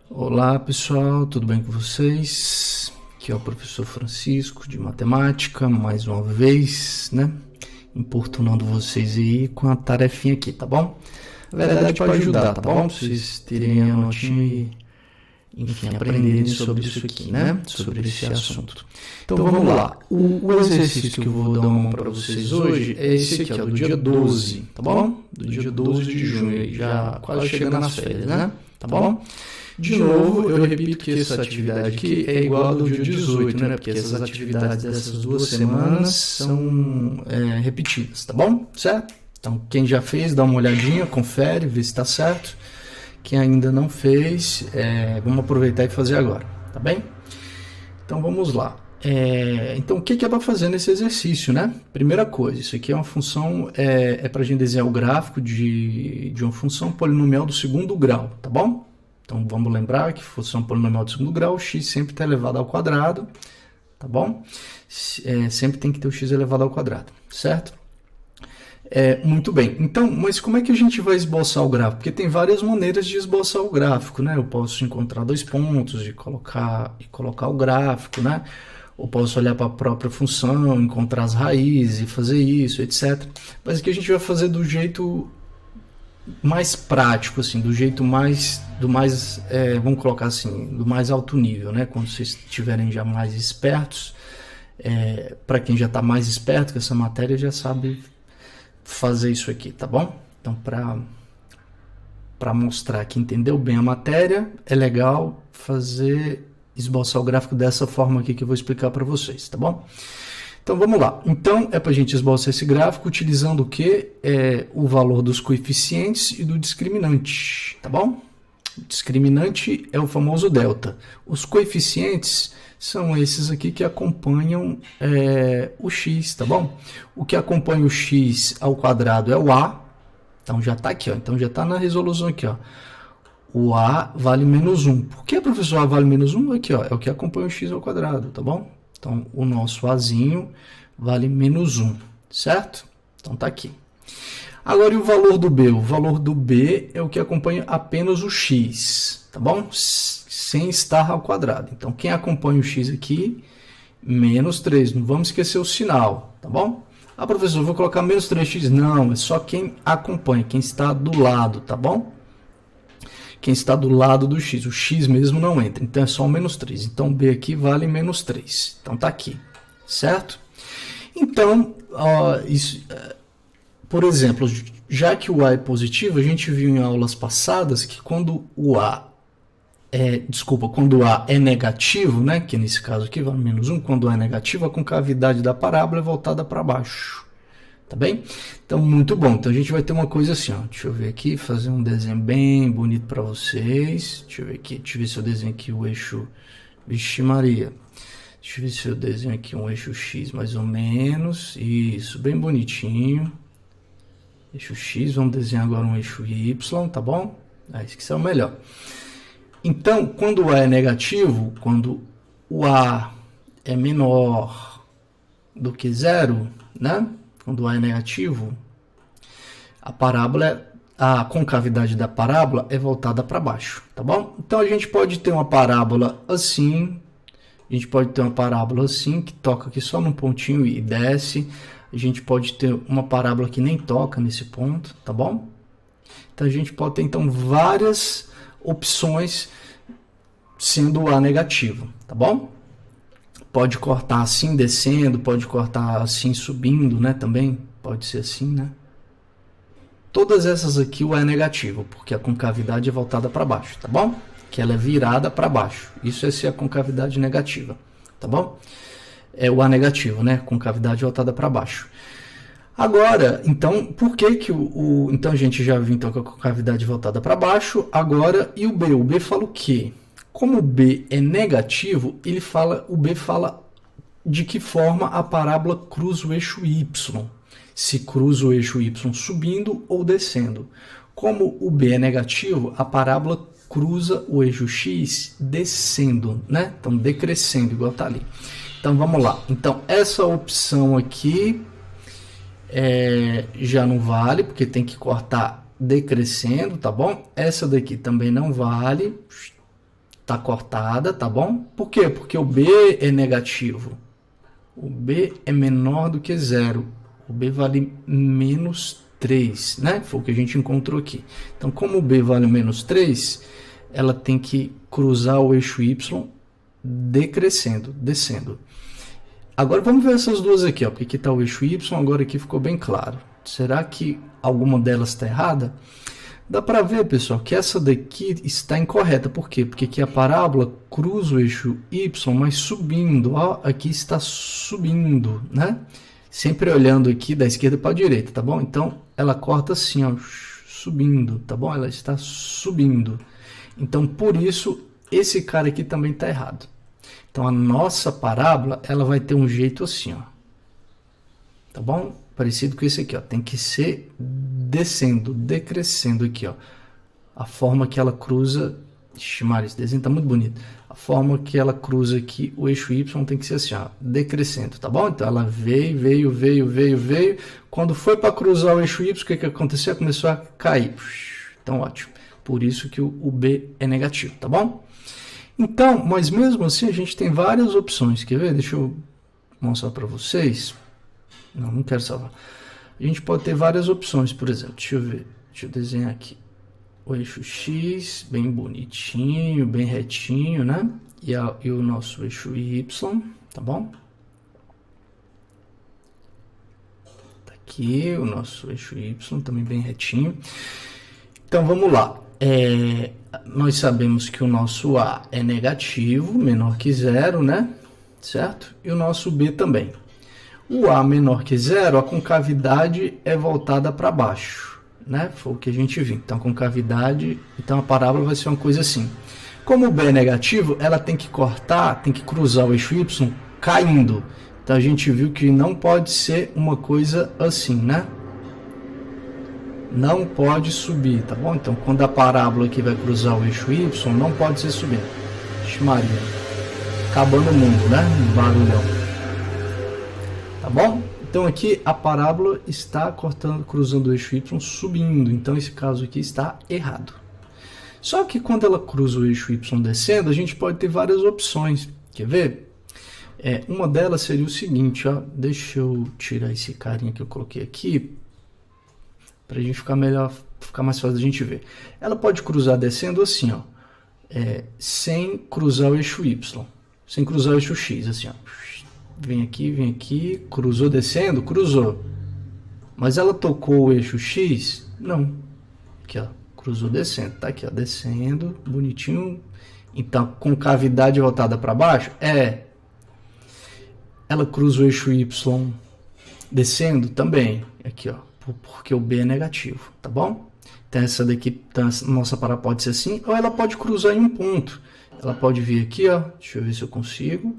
Olá pessoal, tudo bem com vocês? Aqui é o professor Francisco de Matemática, mais uma vez, né? Importunando vocês aí com a tarefinha aqui, tá bom? Na verdade, para ajudar, tá bom? Pra vocês terem a notinha e, enfim, aprenderem sobre isso aqui, né? Sobre esse assunto. Então vamos lá. O exercício que eu vou dar uma para vocês hoje é esse aqui, ó, do dia 12, tá bom? Do dia 12 de junho, aí, já quase chegando nas férias, né? Tá bom? De novo, eu repito que essa atividade aqui é igual ao do dia 18, né? Porque essas atividades dessas 2 semanas são repetidas, tá bom? Certo? Então, quem já fez, dá uma olhadinha, confere, vê se está certo. Quem ainda não fez, vamos aproveitar e fazer agora, tá bem? Então, vamos lá. Então, o que é para fazer nesse exercício, né? Primeira coisa, isso aqui é uma função, para a gente desenhar o gráfico de uma função polinomial do segundo grau, tá bom? Então, vamos lembrar que função polinomial do segundo grau, x sempre está elevado ao quadrado, tá bom? Sempre tem que ter o x elevado ao quadrado, certo? Muito bem. Então, mas como é que a gente vai esboçar o gráfico? Porque tem várias maneiras de esboçar o gráfico, né? Eu posso encontrar dois pontos e colocar o gráfico, né? Ou posso olhar para a própria função, encontrar as raízes e fazer isso, etc. Mas aqui a gente vai fazer do jeito mais prático, assim, do jeito vamos colocar assim, do mais alto nível, né? Quando vocês estiverem já mais espertos, para quem já está mais esperto com essa matéria, já sabe fazer isso aqui, tá bom? Então, para mostrar que entendeu bem a matéria, é legal esboçar o gráfico dessa forma aqui que eu vou explicar para vocês, tá bom? Então vamos lá. Então é para a gente esboçar esse gráfico utilizando o que? O valor dos coeficientes e do discriminante, tá bom? O discriminante é o famoso delta. Os coeficientes são esses aqui que acompanham o x, tá bom? O que acompanha o x ao quadrado é o a. Então já está aqui, ó. Então já está na resolução aqui, ó. O a vale menos 1. Por que, professor, a vale menos 1? Aqui, ó, é o que acompanha o x ao quadrado, tá bom? Então, o nosso azinho vale menos 1, certo? Então, tá aqui. Agora, e o valor do b? O valor do b é o que acompanha apenas o x, tá bom? Sem estar ao quadrado. Então, quem acompanha o x aqui, menos 3. Não vamos esquecer o sinal, tá bom? Ah, professor, eu vou colocar menos 3x. Não, é só quem acompanha, quem está do lado, tá bom? Quem está do lado do x, o x mesmo não entra, então é só o menos 3. Então, b aqui vale menos 3. Então, tá aqui, certo? Então, por exemplo, já que o a é positivo, a gente viu em aulas passadas que quando o a é negativo, né, que nesse caso aqui vale menos 1, quando o a é negativo, a concavidade da parábola é voltada para baixo. Tá bem? Então, muito bom. Então, a gente vai ter uma coisa assim, ó. Deixa eu ver aqui, fazer um desenho bem bonito para vocês. Deixa eu ver aqui, deixa eu ver se eu desenho aqui o eixo... Vixe Maria. Deixa eu ver se eu desenho aqui um eixo X mais ou menos. Isso, bem bonitinho. Eixo X, vamos desenhar agora um eixo Y, tá bom? Esse que é o melhor. Então, quando o A é negativo, quando o A é menor do que 0, né? Quando A é negativo, a concavidade da parábola é voltada para baixo, tá bom? Então a gente pode ter uma parábola assim, que toca aqui só num pontinho e desce. A gente pode ter uma parábola que nem toca nesse ponto, tá bom? Então a gente pode ter então várias opções sendo o A negativo, tá bom? Pode cortar assim descendo, pode cortar assim subindo, né? Também pode ser assim, né? Todas essas aqui o A é negativo, porque a concavidade é voltada para baixo, tá bom? Que ela é virada para baixo. Isso é se a concavidade negativa, tá bom? É o A negativo, né? Concavidade voltada para baixo. Agora, então, por que que então a gente já viu então com a concavidade voltada para baixo? Agora, e o B? O B fala o quê? Como o B é negativo, o B fala de que forma a parábola cruza o eixo Y. Se cruza o eixo Y subindo ou descendo. Como o B é negativo, a parábola cruza o eixo X descendo, né? Então, decrescendo, igual está ali. Então, vamos lá. Então, essa opção aqui já não vale, porque tem que cortar decrescendo, tá bom? Essa daqui também não vale. tá cortada, tá bom? Por quê? Porque o B é negativo. O B é menor do que 0. O B vale menos 3, né? Foi o que a gente encontrou aqui. Então, como o B vale menos 3, ela tem que cruzar o eixo Y decrescendo, descendo. Agora vamos ver essas duas aqui, ó, porque aqui está o eixo Y, agora aqui ficou bem claro. Será que alguma delas está errada? Dá para ver, pessoal, que essa daqui está incorreta. Por quê? Porque aqui a parábola cruza o eixo Y, mas subindo. Ó, aqui está subindo, né? Sempre olhando aqui da esquerda para a direita, tá bom? Então, ela corta assim, ó, subindo, tá bom? Ela está subindo. Então, por isso, esse cara aqui também está errado. Então, a nossa parábola, ela vai ter um jeito assim, ó. Tá bom? Parecido com esse aqui, ó. Tem que ser descendo, decrescendo aqui, ó. A forma que ela cruza... Ixi, Maria, esse desenho tá muito bonito. A forma que ela cruza aqui, o eixo Y tem que ser assim, ó, decrescendo, tá bom? Então, ela veio. Quando foi para cruzar o eixo Y, o que que aconteceu? Começou a cair. Então, ótimo. Por isso que o B é negativo, tá bom? Então, mas mesmo assim, a gente tem várias opções. Quer ver? Deixa eu mostrar para vocês. Não quero salvar. A gente pode ter várias opções, por exemplo. Deixa eu ver. Deixa eu desenhar aqui. O eixo X, bem bonitinho, bem retinho, né? E o nosso eixo Y, tá bom? Tá aqui o nosso eixo Y, também bem retinho. Então, vamos lá. Nós sabemos que o nosso A é negativo, menor que 0, né? Certo? E o nosso B também. O A menor que 0, a concavidade é voltada para baixo, né? Foi o que a gente viu. Então, concavidade, então a parábola vai ser uma coisa assim. Como o B é negativo, ela tem que cortar, tem que cruzar o eixo Y caindo. Então, a gente viu que não pode ser uma coisa assim, né? Não pode subir, tá bom? Então, quando a parábola aqui vai cruzar o eixo Y, não pode ser subindo. Ixi, Maria. Acabando o mundo, né? Barulhão. Tá bom? Então, aqui a parábola está cruzando o eixo Y subindo. Então, esse caso aqui está errado. Só que quando ela cruza o eixo Y descendo, a gente pode ter várias opções. Quer ver? Uma delas seria o seguinte, ó. Deixa eu tirar esse carinha que eu coloquei aqui, para a gente ficar melhor, ficar mais fácil da gente ver. Ela pode cruzar descendo assim, ó, sem cruzar o eixo Y, sem cruzar o eixo X, assim, ó. Vem aqui, cruzou descendo, cruzou. Mas ela tocou o eixo X? Não. Aqui, ó, cruzou descendo, tá aqui, ó, descendo, bonitinho. Então, com cavidade voltada para baixo? Ela cruza o eixo Y descendo também, aqui, ó. Porque o B é negativo, tá bom? Então, essa daqui, nossa parábola pode ser assim, ou ela pode cruzar em um ponto. Ela pode vir aqui, ó, deixa eu ver se eu consigo.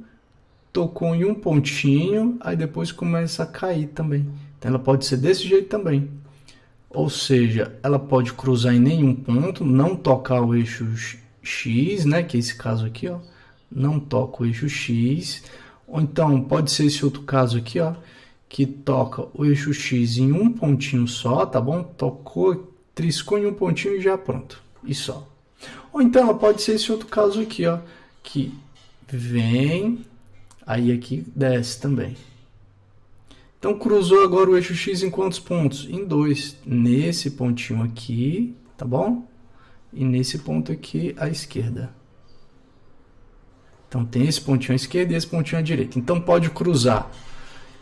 Tocou em um pontinho, aí depois começa a cair também. Então, ela pode ser desse jeito também. Ou seja, ela pode cruzar em nenhum ponto, não tocar o eixo X, né? Que é esse caso aqui, ó. Não toca o eixo X. Ou então, pode ser esse outro caso aqui, ó, que toca o eixo X em um pontinho só, tá bom? Tocou, triscou em um pontinho e já pronto. E só. Ou então ela pode ser esse outro caso aqui, ó, que vem, aí aqui desce também. Então cruzou agora o eixo X em quantos pontos? Em 2. Nesse pontinho aqui, tá bom? E nesse ponto aqui à esquerda. Então tem esse pontinho à esquerda e esse pontinho à direita. Então pode cruzar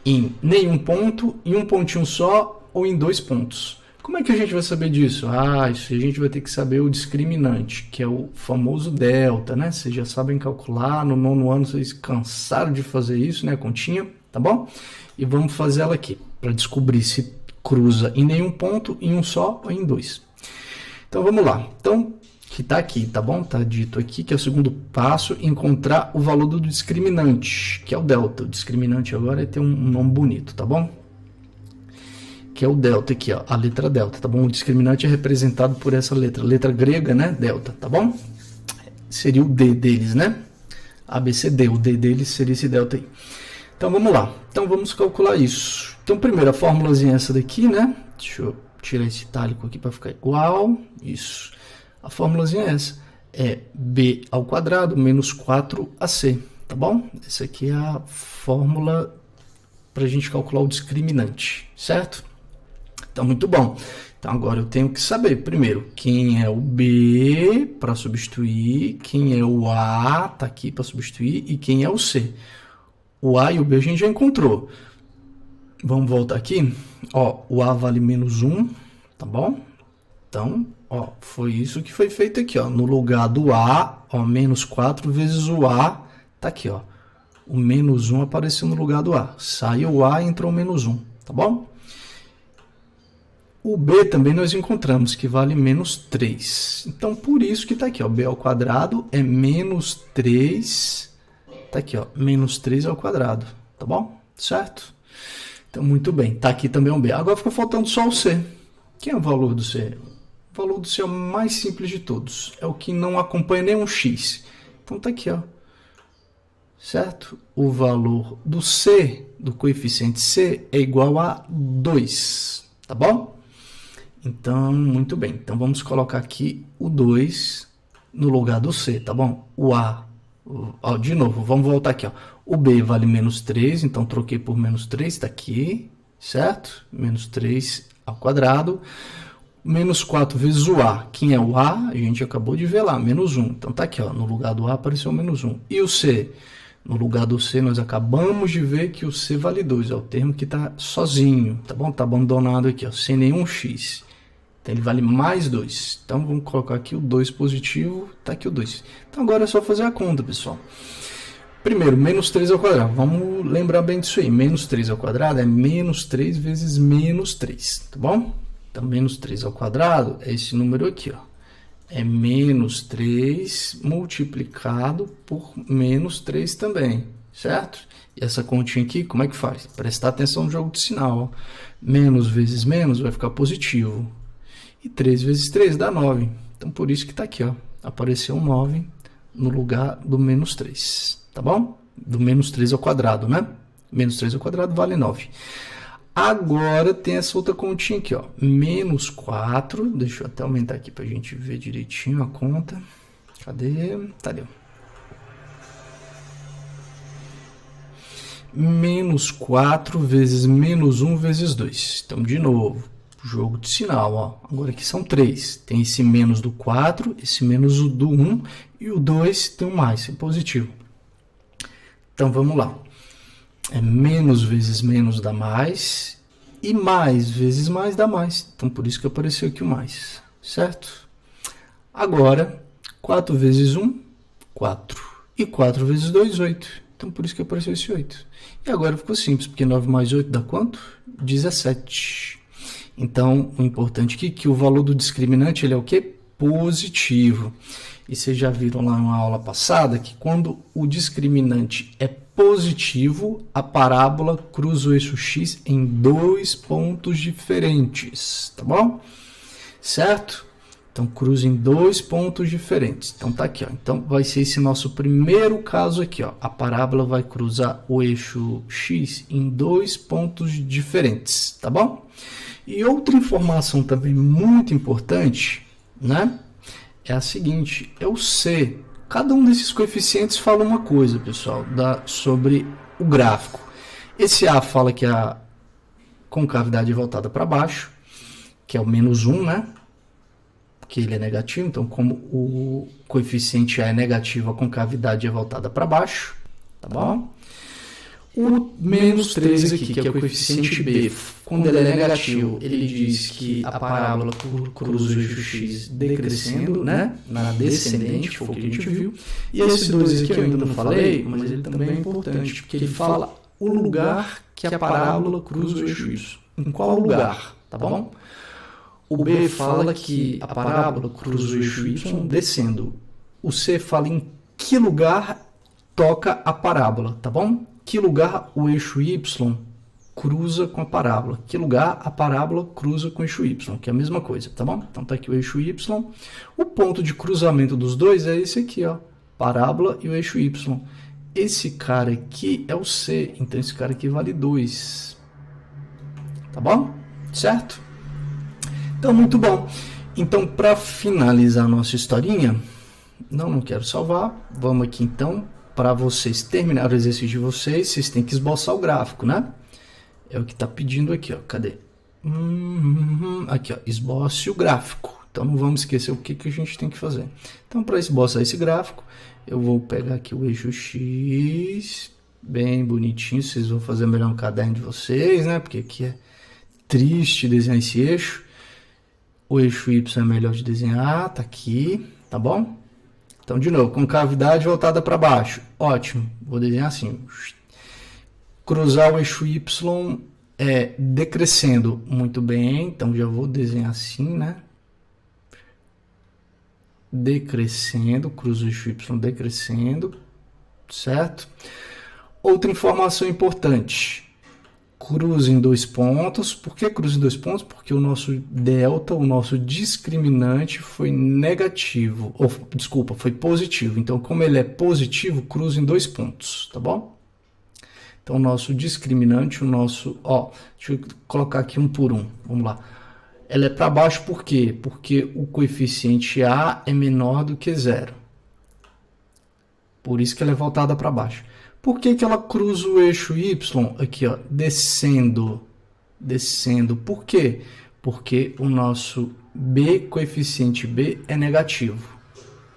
em nenhum ponto, em um pontinho só ou em 2 pontos. Como é que a gente vai saber disso? Isso a gente vai ter que saber o discriminante, que é o famoso delta, né? Vocês já sabem calcular, no 9º ano vocês cansaram de fazer isso, né? A continha, tá bom? E vamos fazer ela aqui, para descobrir se cruza em nenhum ponto, em um só ou em 2. Então vamos lá. Então, que está aqui, tá bom? Está dito aqui que é o segundo passo, encontrar o valor do discriminante, que é o delta. O discriminante agora tem um nome bonito, tá bom? Que é o delta aqui, ó, a letra delta, tá bom? O discriminante é representado por essa letra grega, né? Delta, tá bom? Seria o D deles, né? ABCD, o D deles seria esse delta aí. Então vamos lá. Então vamos calcular isso. Então primeiro a fórmulazinha é essa daqui, né? Deixa eu tirar esse itálico aqui para ficar igual. Isso. A fórmulazinha é essa. é b ao quadrado menos 4ac, tá bom? Essa aqui é a fórmula para a gente calcular o discriminante, certo? Então, muito bom. Então, agora eu tenho que saber, primeiro, quem é o b para substituir, quem é o a, tá aqui para substituir, e quem é o c. O a e o b a gente já encontrou. Vamos voltar aqui. Ó, o a vale menos 1, tá bom? Então, ó, foi isso que foi feito aqui, ó. No lugar do a, ó, menos 4 vezes o a, tá aqui, ó. O menos 1 apareceu no lugar do a. Saiu o a e entrou o menos 1, tá bom? O b também nós encontramos, que vale menos 3. Então, por isso que está aqui, ó, b ao quadrado é menos 3. Está aqui, ó, menos 3 ao quadrado, tá bom? Certo? Então, muito bem. Está aqui também o b. Agora fica faltando só o c. Quem é o valor do c? O valor do c é o mais simples de todos. É o que não acompanha nenhum x. Então, está aqui, ó. Certo? O valor do c, do coeficiente c, é igual a 2, tá bom? Então, muito bem. Então, vamos colocar aqui o 2 no lugar do c, tá bom? O a, ó, de novo, vamos voltar aqui, ó. O b vale menos 3, então troquei por menos 3, está aqui, certo? Menos 3 ao quadrado. Menos 4 vezes o a. Quem é o a? A gente acabou de ver lá, menos 1. Então, tá aqui, ó, no lugar do a apareceu menos 1. E o c? No lugar do c, nós acabamos de ver que o c vale 2. É o termo que está sozinho, tá bom? Está abandonado aqui, ó, sem nenhum x. Então, ele vale mais 2. Então, vamos colocar aqui o 2 positivo. Está aqui o 2. Então, agora é só fazer a conta, pessoal. Primeiro, menos 3 ao quadrado. Vamos lembrar bem disso aí. Menos 3 ao quadrado é menos 3 vezes menos 3. Tá bom? Então, menos 3 ao quadrado é esse número aqui, ó. É menos 3 multiplicado por menos 3 também. Certo? E essa continha aqui, como é que faz? Prestar atenção no jogo de sinal. Ó. Menos vezes menos vai ficar positivo. E 3 vezes 3 dá 9. Então, por isso que está aqui, ó. Apareceu um 9 no lugar do menos 3. Tá bom? Do menos 3 ao quadrado, né? Menos 3 ao quadrado vale 9. Agora tem essa outra continha aqui, ó. Menos 4. Deixa eu até aumentar aqui para a gente ver direitinho a conta. Cadê? Tá ali, ó. Menos 4 vezes menos 1 vezes 2. Então, de novo. Jogo de sinal, ó. Agora aqui são 3. Tem esse menos do 4, esse menos do 1 e o 2 tem um mais, é positivo. Então, vamos lá. É menos vezes menos dá mais e mais vezes mais dá mais. Então, por isso que apareceu aqui o mais, certo? Agora, 4 vezes 1, 4. E 4 vezes 2, 8. Então, por isso que apareceu esse 8. E agora ficou simples, porque 9 mais 8 dá quanto? 17. Então, o importante aqui é que o valor do discriminante ele é o quê? Positivo. E vocês já viram lá na aula passada que quando o discriminante é positivo, a parábola cruza o eixo x em 2 pontos diferentes, tá bom? Certo? Então, cruza em 2 pontos diferentes. Então, tá aqui, ó. Então, vai ser esse nosso primeiro caso aqui, ó. A parábola vai cruzar o eixo x em 2 pontos diferentes, tá bom? E outra informação também muito importante, né? É a seguinte, é o C. Cada um desses coeficientes fala uma coisa, pessoal, sobre o gráfico. Esse A fala que a concavidade é voltada para baixo, que é o menos 1, né? Que ele é negativo, então como o coeficiente A é negativo, a concavidade é voltada para baixo, tá bom? O menos 3 aqui, que é o coeficiente B, quando ele é negativo, ele diz que a parábola cruza o eixo x decrescendo, né? Na descendente, foi o que a gente viu. E esse 2 aqui eu ainda não falei, mas ele também é importante, porque ele fala o lugar que a parábola cruza o eixo y. Em qual lugar, tá bom? O B fala que a parábola cruza o eixo y descendo. O C fala em que lugar toca a parábola, tá bom? Que lugar o eixo y cruza com a parábola. Que lugar a parábola cruza com o eixo y, que é a mesma coisa, tá bom? Então, tá aqui o eixo y. O ponto de cruzamento dos dois é esse aqui, ó. Parábola e o eixo y. Esse cara aqui é o C, então esse cara aqui vale 2. Tá bom? Certo? Então, muito bom. Então, para finalizar a nossa historinha, Não, não quero salvar. Vamos aqui então, para vocês terminarem o exercício de vocês, vocês têm que esboçar o gráfico, né? É o que está pedindo aqui, ó. Cadê? Aqui, ó. Esboce o gráfico. Então não vamos esquecer o que a gente tem que fazer. Então, para esboçar esse gráfico, eu vou pegar aqui o eixo X, bem bonitinho. Vocês vão fazer melhor no caderno de vocês, né? Porque aqui é triste desenhar esse eixo. O eixo Y é melhor de desenhar, tá aqui, tá bom? Então, de novo, com cavidade voltada para baixo. Ótimo, vou desenhar assim. Cruzar o eixo Y é decrescendo, muito bem. Então, já vou desenhar assim, né? Decrescendo, cruzo o eixo Y decrescendo, certo? Outra informação importante. Cruza em dois pontos. Por que cruza em dois pontos? Porque o nosso delta, o nosso discriminante foi negativo. Ou, desculpa, foi positivo. Então, como ele é positivo, cruza em dois pontos, tá bom? Então, o nosso discriminante, o nosso... Ó, deixa eu colocar aqui um por um. Vamos lá. Ela é para baixo por quê? Porque o coeficiente A é menor do que zero. Por isso que ela é voltada para baixo. Por que ela cruza o eixo Y aqui, ó, descendo, descendo? Por quê? Porque o nosso B, coeficiente B, é negativo,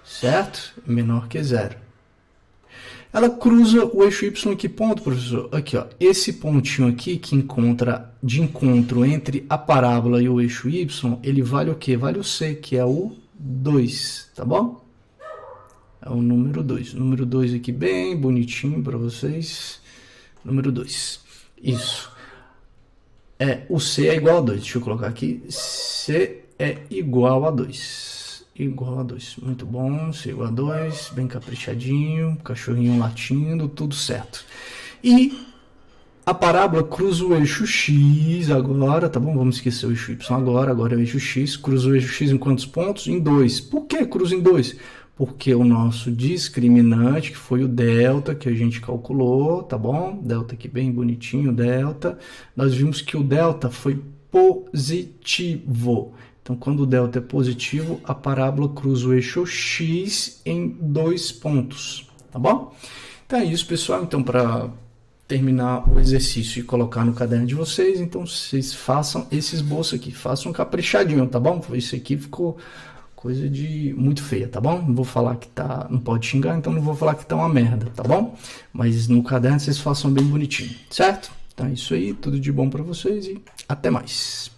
certo? Menor que zero. Ela cruza o eixo Y em que ponto, professor? Aqui, ó, esse pontinho aqui que encontra de encontro entre a parábola e o eixo Y, ele vale o quê? Vale o C, que é o 2, tá bom? É o número 2. Número 2 aqui bem bonitinho para vocês. Número 2. Isso. O C é igual a 2. Deixa eu colocar aqui. C é igual a 2. Igual a 2. Muito bom. C igual a 2. Bem caprichadinho. Cachorrinho latindo. Tudo certo. E a parábola cruza o eixo X agora, tá bom? Vamos esquecer o eixo Y agora. Agora é o eixo X. Cruza o eixo X em quantos pontos? Em 2. Por que cruza em 2? Porque o nosso discriminante, que foi o delta, que a gente calculou, tá bom? Delta aqui bem bonitinho, delta. Nós vimos que o delta foi positivo. Então, quando o delta é positivo, a parábola cruza o eixo X em 2 pontos, tá bom? Então é isso, pessoal. Então, para terminar o exercício e colocar no caderno de vocês, então vocês façam esse esboço aqui. Façam um caprichadinho, tá bom? Isso aqui ficou... coisa de muito feia, tá bom? Não vou falar que tá... não pode xingar, então não vou falar que tá uma merda, tá bom? Mas no caderno vocês façam bem bonitinho, certo? Então é isso aí, tudo de bom para vocês e até mais.